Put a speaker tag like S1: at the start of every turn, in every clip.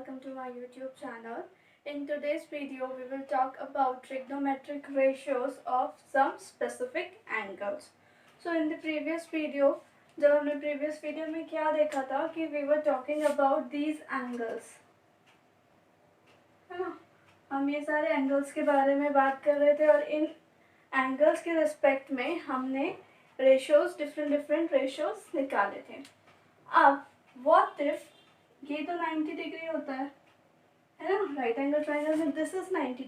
S1: welcome to my YouTube channel. In today's video, we will talk about trigonometric ratios of some specific angles. So in the previous video, जब हमने previous video में क्या देखा था कि we were talking about these angles, है ना? हम ये सारे angles के बारे में बात कर रहे थे और इन angles के respect में हमने ratios, different ratios निकाले थे. अब what if ये तो 90 डिग्री होता है ना, राइट एंगल ट्राइंगल में दिस इज 90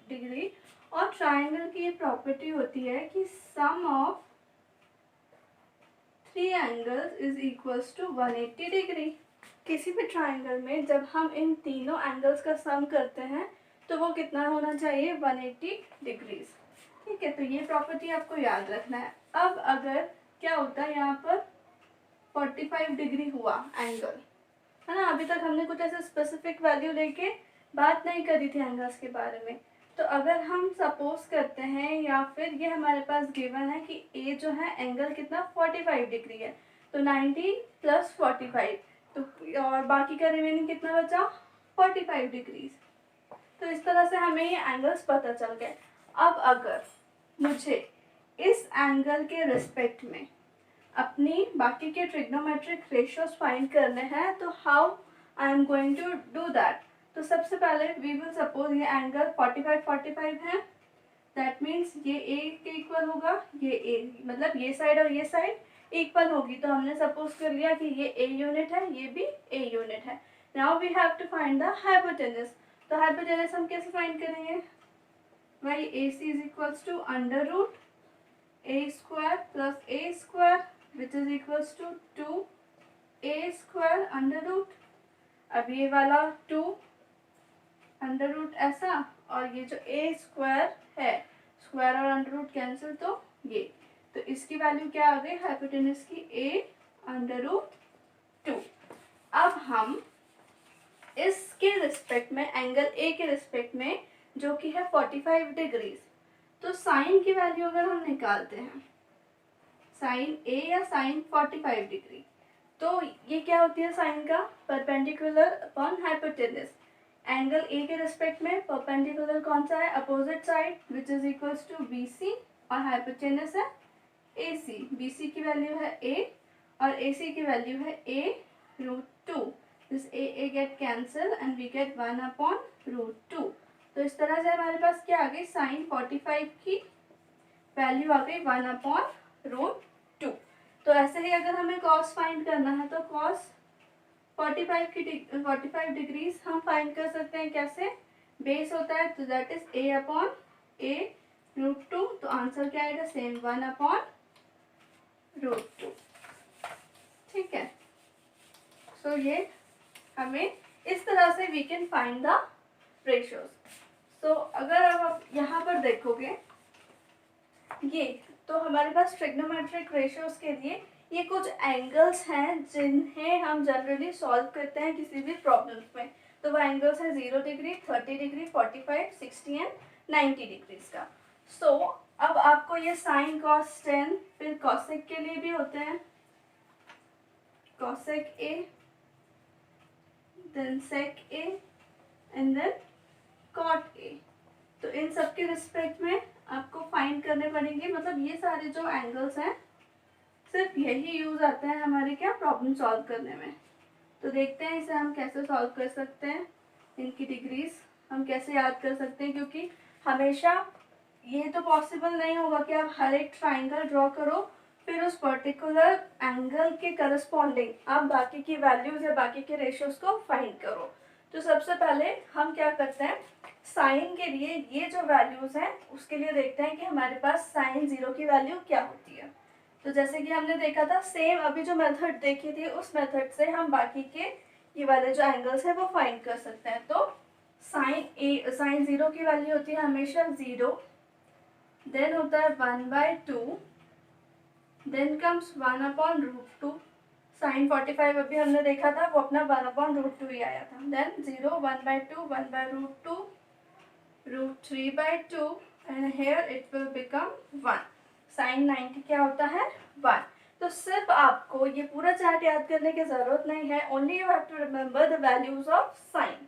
S1: डिग्री और ट्राइंगल की ये प्रॉपर्टी होती है कि sum of three angles is equals to 180 degree. किसी भी ट्राइंगल में जब हम इन तीनों एंगल्स का सम करते हैं तो वो कितना होना चाहिए, 180 डिग्रीज. ठीक है, तो ये प्रॉपर्टी आपको याद रखना है. अब अगर क्या होता है यहाँ पर 45 डिग्री हुआ एंगल, है ना. अभी तक हमने कुछ ऐसे स्पेसिफिक वैल्यू लेके बात नहीं करी थी एंगल्स के बारे में. तो अगर हम सपोज करते हैं या फिर ये हमारे पास गिवन है कि ए जो है एंगल कितना 45 डिग्री है, तो 90 प्लस 45, तो और बाकी का रिमेनिंग कितना बचा 45 डिग्रीज. तो इस तरह से हमें ये एंगल्स पता चल गए. अब अगर मुझे इस एंगल के रिस्पेक्ट में अपनी बाकी के ट्रिग्नोमेट्रिक रेशियोज फाइंड करने हैं, तो how I am going to do that. तो सबसे पहले वी विल सपोज ये एंगल 45 है. दैट मीन्स ये ए के इक्वल होगा, ये ए मतलब ये साइड और ये साइड इक्वल होगी. तो हमने सपोज कर लिया कि ये ए यूनिट है, ये भी ए यूनिट है. Now we have to find the hypotenuse. तो हाइपोटेनस हम कैसे फाइंड करेंगे, भाई A C is equals to under root A square plus A square which is equals to 2a square under root. अब ये वाला 2 under root ऐसा, और ये जो a स्क्वायर है, स्क्वायर और अंडर रूट कैंसिल, तो ये, तो इसकी वैल्यू क्या आ गई हाइपोटेनस की, a अंडर रूट 2. अब हम इसके रिस्पेक्ट में एंगल a के रिस्पेक्ट में जो कि है 45 डिग्रीज, तो साइन की वैल्यू अगर हम निकालते हैं साइन ए या साइन 45 डिग्री, तो ये क्या होती है साइन का, perpendicular upon hypotenuse. Angle A के रिस्पेक्ट में परपेंडिकुलर कौन सा है, opposite side, which is equals to B C, और हाइपोटेनस है ए सी. बी सी की वैल्यू है ए और ए सी की वैल्यू है A root 2. This A get cancel and we get 1 upon root 2. तो इस तरह से हमारे पास क्या आ गई, साइन 45 की वैल्यू आ गई 1 अपॉन रूट 2. तो ऐसे ही अगर हमें कॉस फाइंड करना है तो कॉस 45 डिग्रीज हम फाइंड कर सकते हैं. कैसे, बेस होता है तो that is A upon A root 2. तो आंसर क्या आएगा, सेम 1 अपॉन रूट 2. ठीक है, सो ये हमें इस तरह से we can find the ratios. So अगर अब आप यहाँ पर देखोगे ये, तो हमारे पास ट्रिग्नोमेट्रिक रेशियोज के लिए ये कुछ एंगल्स हैं जिन्हें हम जनरली सॉल्व करते हैं किसी भी प्रॉब्लम्स में. तो वो एंगल्स हैं 0 डिग्री, 30 डिग्री, 45, 60 एंड 90 डिग्रीज का. सो अब आपको ये साइन कॉस टेन, फिर कॉसेक के लिए भी होते हैं, cosec A, then sec A and then cot A. तो इन सब के रिस्पेक्ट में आपको फाइंड करने पड़ेंगे. मतलब ये सारे जो एंगल्स हैं सिर्फ यही यूज आते हैं हमारे क्या प्रॉब्लम सॉल्व करने में. तो देखते हैं इसे हम कैसे सॉल्व कर सकते हैं. इनकी डिग्रीज हम कैसे याद कर सकते हैं, क्योंकि हमेशा ये तो पॉसिबल नहीं होगा कि आप हर एक ट्राइंगल ड्रॉ करो फिर उस पर्टिकुलर एंगल के करस्पॉन्डिंग आप बाकी की वैल्यूज या बाकी के रेशियोज को फाइंड करो. तो सबसे पहले हम क्या करते हैं, साइन के लिए ये जो वैल्यूज हैं उसके लिए देखते हैं कि हमारे पास साइन 0 की वैल्यू क्या होती है. तो जैसे कि हमने देखा था सेम अभी जो मेथड देखी थी उस मेथड से हम बाकी के ये वाले जो एंगल्स हैं वो फाइंड कर सकते हैं. तो साइन 0 की वैल्यू होती है हमेशा 0, देन होता है 1/2, then comes 1 upon root 2. Sine 45 अभी हमने देखा था वो अपना 1 अपॉन रूट 2 ही आया था. Then 0, 1/2, 1/√2, root 3/2 and here it will become 1. Sine 90 क्या होता है 1. तो सिर्फ आपको ये पूरा चार्ट याद करने की ज़रूरत नहीं है, only you have to remember the values of sine.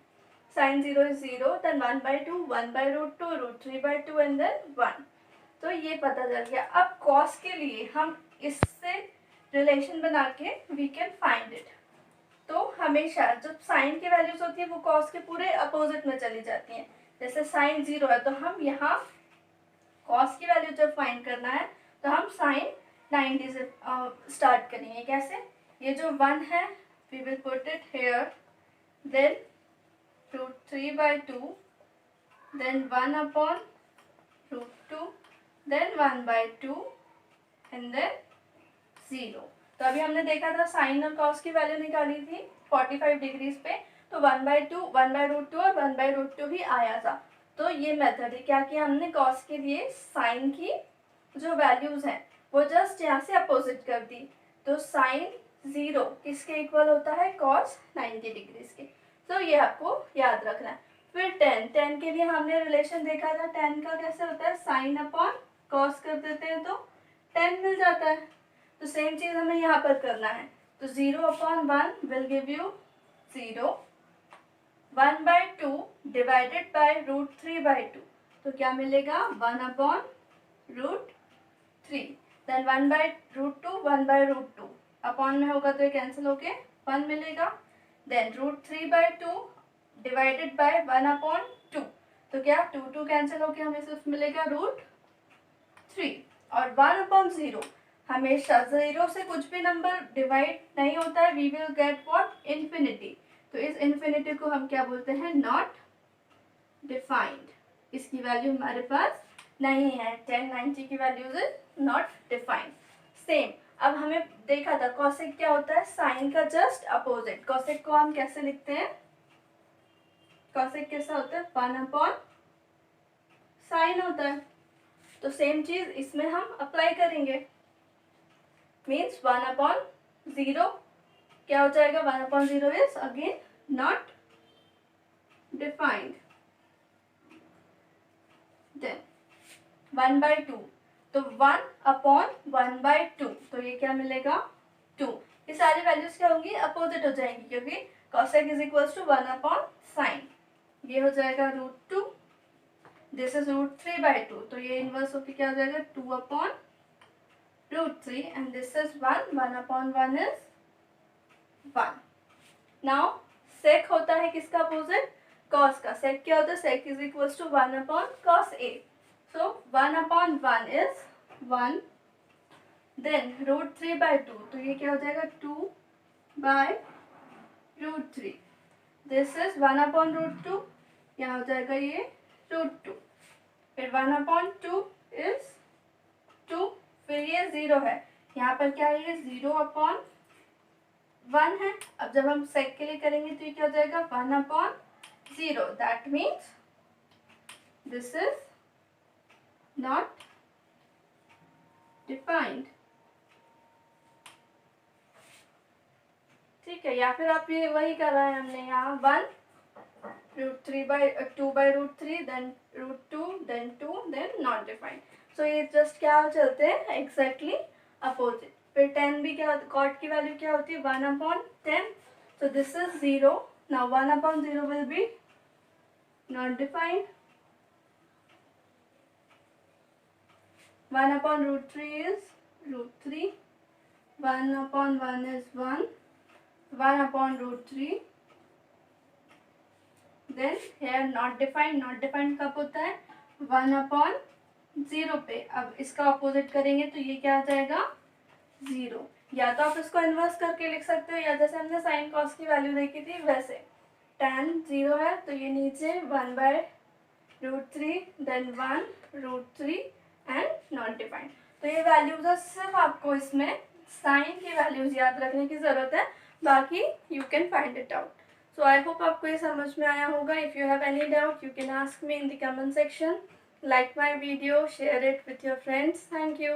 S1: Sin 0 is 0, then 1/2, 1/√2, √3/2 and then 1. तो ये पता चल गया. अब cos के लिए हम इससे रिलेशन बना के we can find it. तो हमेशा जब साइन की वैल्यूज होती है वो cos के पूरे अपोजिट में चली जाती हैं. जैसे sin 0 है तो हम यहाँ cos की वैल्यू जब फाइंड करना है तो हम sin 90 से स्टार्ट करेंगे. कैसे? ये जो 1 है we will put it here, then √3/2, then 1/√2, then 1/2 and then 0. तो अभी हमने देखा था साइन और कॉस की वैल्यू निकाली थी 45 डिग्रीज पे, तो 1/2, 1/√2 और 1/√2 भी आया था. तो ये मेथड है. क्या किया हमने? कॉस के लिए साइन की जो वैल्यूज हैं वो जस्ट यहाँ से अपोजिट कर दी. तो साइन 0 किसके इक्वल होता है? कॉस 90 डिग्रीज के. तो ये आपको याद रखना है. फिर tan के लिए हमने रिलेशन देखा था. tan का कैसे होता है? साइन अपॉन कॉस कर देते हैं तो tan मिल जाता है. तो सेम चीज हमें यहाँ पर करना है. तो 0/1 will give you 0. 1/2 divided by √3/2 तो क्या मिलेगा? 1/√3. देन 1/√2, 1/√2 अपॉन में होगा तो ये कैंसिल होके 1 मिलेगा. देन √3/2 डिवाइडेड बाय 1/2 तो क्या 2 कैंसिल होके हमें सिर्फ मिलेगा √3. और 1/0 हमेशा 0 से कुछ भी नंबर डिवाइड नहीं होता है. We will get what? Infinity. तो इस इन्फिनिटी को हम क्या बोलते हैं? Not defined. इसकी वैल्यू हमारे पास नहीं है. 1090 की values is not defined. Same अब हमें देखा था कॉसेक क्या होता है? साइन का जस्ट अपोजिट. कॉसेक को हम कैसे लिखते हैं? कॉसेक कैसा होता है? 1/sin होता है. तो सेम चीज इसमें हम अप्लाई करेंगे. मीन्स 1/0 क्या हो जाएगा? 1/0 is again not defined. Then 1/2 तो 1/1/2 तो ये क्या मिलेगा? 2. ये सारी वैल्यूज क्या होंगी? अपोजिट हो जाएंगी क्योंकि cosec is equals to 1/sin. ये हो जाएगा √2. दिस इज √3/2 तो ये इनवर्स होकर क्या हो जाएगा? 2/√3 and this is 1. 1/1 is 1. Now sec होता है किसका अपोजिट? cos का. sec क्या होता है? sec is equals to 1/cos A. So 1/1 is 1. Then √3/2 तो ये क्या हो जाएगा? 2/√3. This is 1/√2. यहाँ हो जाएगा ये √2. फिर 1/2 is 2. फिर ये 0 है. यहाँ पर क्या है? ये 0/1 है. अब जब हम sec के लिए करेंगे तो ये क्या हो जाएगा? 1/0. That means this is not defined. ठीक है. या फिर आप ये वही कर रहे हैं हमने यहाँ 1/2/√3 then √2 then 2 then not defined. So ये जस्ट क्या चलते हैं? Exactly opposite. फिर 10 भी क्या? कॉट की वैल्यू क्या होती है? 1/10. So this is 0. Now 1/0 will be not defined. 1/√3 is √3. 1/1 is 1. 1/√3. Then here not defined. not defined कब होता है? 1/0 पे. अब इसका अपोजिट करेंगे तो ये क्या आ जाएगा? 0. या तो आप इसको इन्वर्स करके लिख सकते हो या जैसे हमने साइन कॉस की वैल्यू देखी थी वैसे. tan 0 है तो ये नीचे 1/√3 then 1√3 एंड नॉट डिफाइंड. तो ये वैल्यूज है. सिर्फ आपको इसमें साइन की वैल्यूज याद रखने की जरूरत है. बाकी you can find it out. So I hope आपको ये समझ में आया होगा. If you have any doubt you can ask me in the comment section. Like my video, share it with your friends. Thank you.